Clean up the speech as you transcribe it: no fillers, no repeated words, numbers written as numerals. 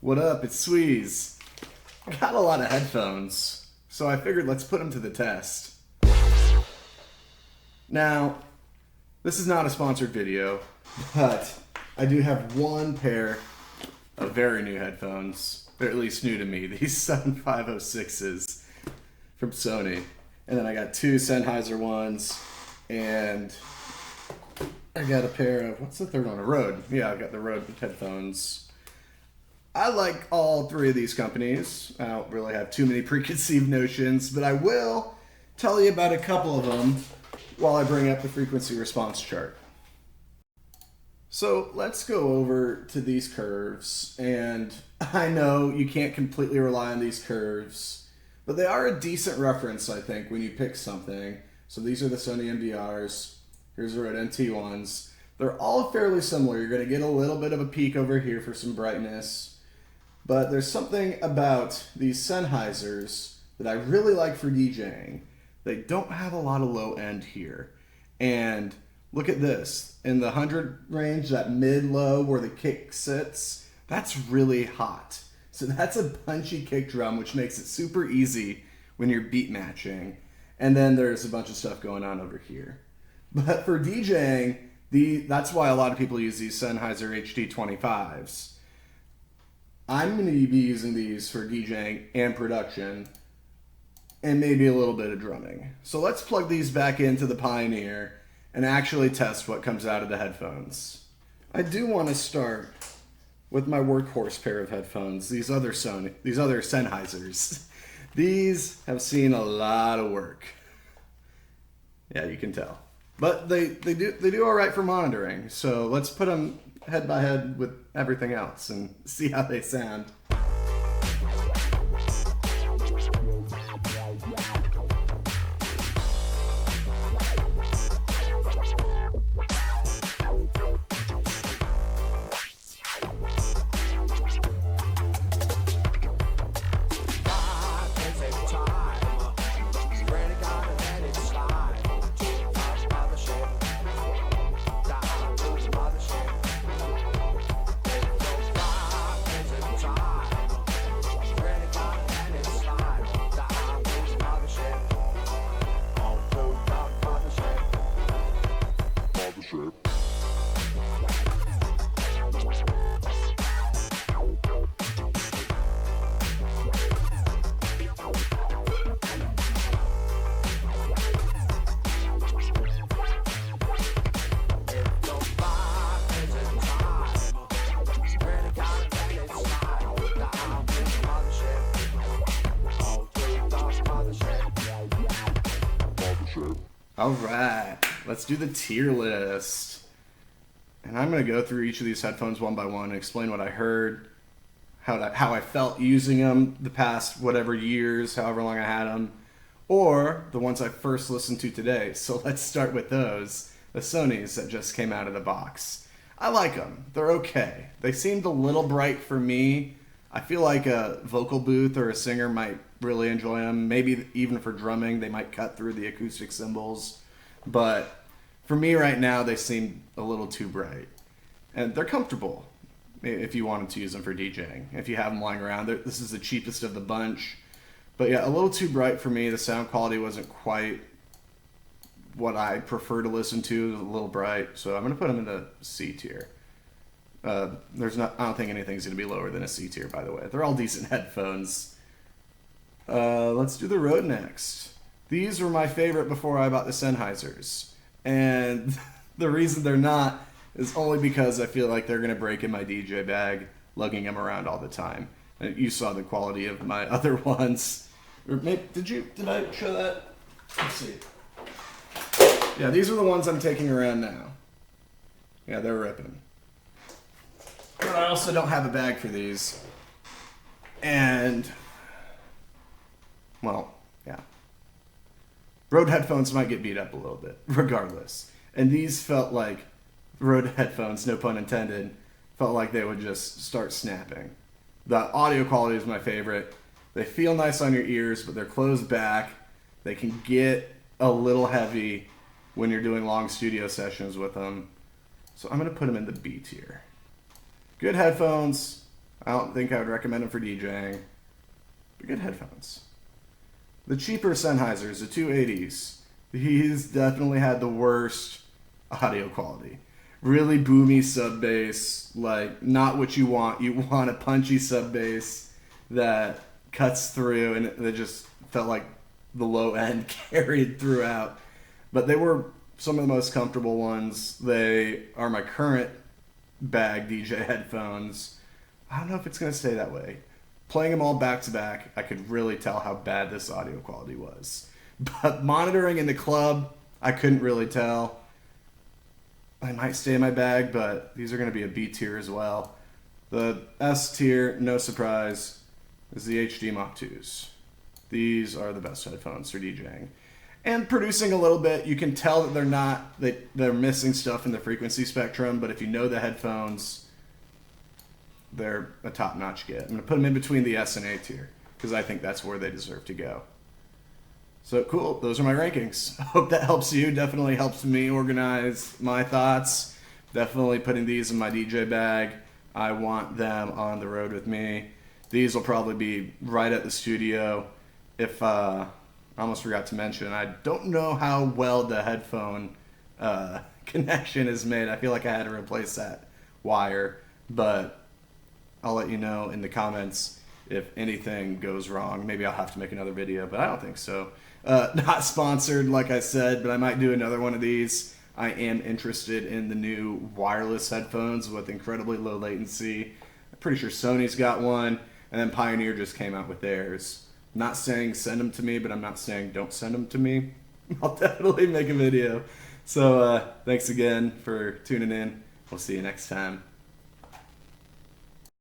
What up? It's Sweez. I got a lot of headphones, so I figured let's put them to the test. Now, this is not a sponsored video, but I do have one pair of very new headphones. They're at least new to me. These 7506s from Sony. And then I got two Sennheiser ones, and I got a pair of, what's the third one? A Rode. Yeah, I got the Rode headphones. I like all three of these companies. I don't really have too many preconceived notions, but I will tell you about a couple of them while I bring up the frequency response chart. So let's go over to these curves, and I know you can't completely rely on these curves, but they are a decent reference, I think, when you pick something. So these are the Sony MDRs. Here's the Rode NT ones. They're all fairly similar. You're going to get a little bit of a peak over here for some brightness. But there's something about these Sennheisers that I really like for DJing. They don't have a lot of low end here. And look at this. In the 100 range, that mid-low where the kick sits, that's really hot. So that's a punchy kick drum, which makes it super easy when you're beat matching. And then there's a bunch of stuff going on over here. But for DJing, that's why a lot of people use these Sennheiser HD-25s. I'm going to be using these for DJing and production, and maybe a little bit of drumming. So let's plug these back into the Pioneer and actually test what comes out of the headphones. I do want to start with my workhorse pair of headphones, these other Sennheisers. These have seen a lot of work. Yeah, you can tell. But they do all right for monitoring. So let's put them head by head with everything else and see how they sound. All right, let's do the tier list. And I'm going to go through each of these headphones one by one and explain what I heard, how I felt using them the past whatever years, however long I had them, or the ones I first listened to today. So let's start with those, the Sonys that just came out of the box. I like them. They're okay. They seemed a little bright for me. I feel like a vocal booth or a singer might really enjoy them. Maybe even for drumming, they might cut through the acoustic cymbals. But for me right now, they seem a little too bright. And they're comfortable if you wanted to use them for DJing. If you have them lying around, this is the cheapest of the bunch. But yeah, a little too bright for me. The sound quality wasn't quite what I prefer to listen to. It was a little bright. So I'm going to put them in the C tier. I don't think anything's going to be lower than a C tier, by the way. They're all decent headphones. Let's do the Rode next. These were my favorite before I bought the Sennheisers. And the reason they're not is only because I feel like they're going to break in my DJ bag, lugging them around all the time. And you saw the quality of my other ones. Or maybe, did I show that? Let's see. Yeah, these are the ones I'm taking around now. Yeah, they're ripping. But I also don't have a bag for these. And, well, yeah. Rode headphones might get beat up a little bit, regardless. And these felt like, Rode headphones, no pun intended, felt like they would just start snapping. The audio quality is my favorite. They feel nice on your ears, but they're closed back. They can get a little heavy when you're doing long studio sessions with them. So I'm going to put them in the B tier. Good headphones, I don't think I would recommend them for DJing, but good headphones. The cheaper Sennheisers, the 280s, these definitely had the worst audio quality. Really boomy sub bass, like not what you want. You want a punchy sub bass that cuts through, and it just felt like the low end carried throughout. But they were some of the most comfortable ones. They are my current bag DJ headphones. I don't know if it's going to stay that way. Playing them all back to back, I could really tell how bad this audio quality was. But monitoring in the club, I couldn't really tell. I might stay in my bag, but these are going to be a B tier as well. The S tier, no surprise, is the HD Mach 2s. These are the best headphones for DJing. And producing a little bit, you can tell that they're missing stuff in the frequency spectrum, but if you know the headphones, they're a top-notch get. I'm going to put them in between the S and A tier, because I think that's where they deserve to go. So cool, those are my rankings. I hope that helps you. Definitely helps me organize my thoughts. Definitely putting these in my DJ bag. I want them on the road with me. These will probably be right at the studio. If I almost forgot to mention, I don't know how well the headphone connection is made. I feel like I had to replace that wire, but I'll let you know in the comments if anything goes wrong. Maybe I'll have to make another video, but I don't think so. Not sponsored, like I said, but I might do another one of these. I am interested in the new wireless headphones with incredibly low latency. I'm pretty sure Sony's got one, and then Pioneer just came out with theirs. I'm not saying send them to me, but I'm not saying don't send them to me. I'll definitely make a video. So thanks again for tuning in. We'll see you next time.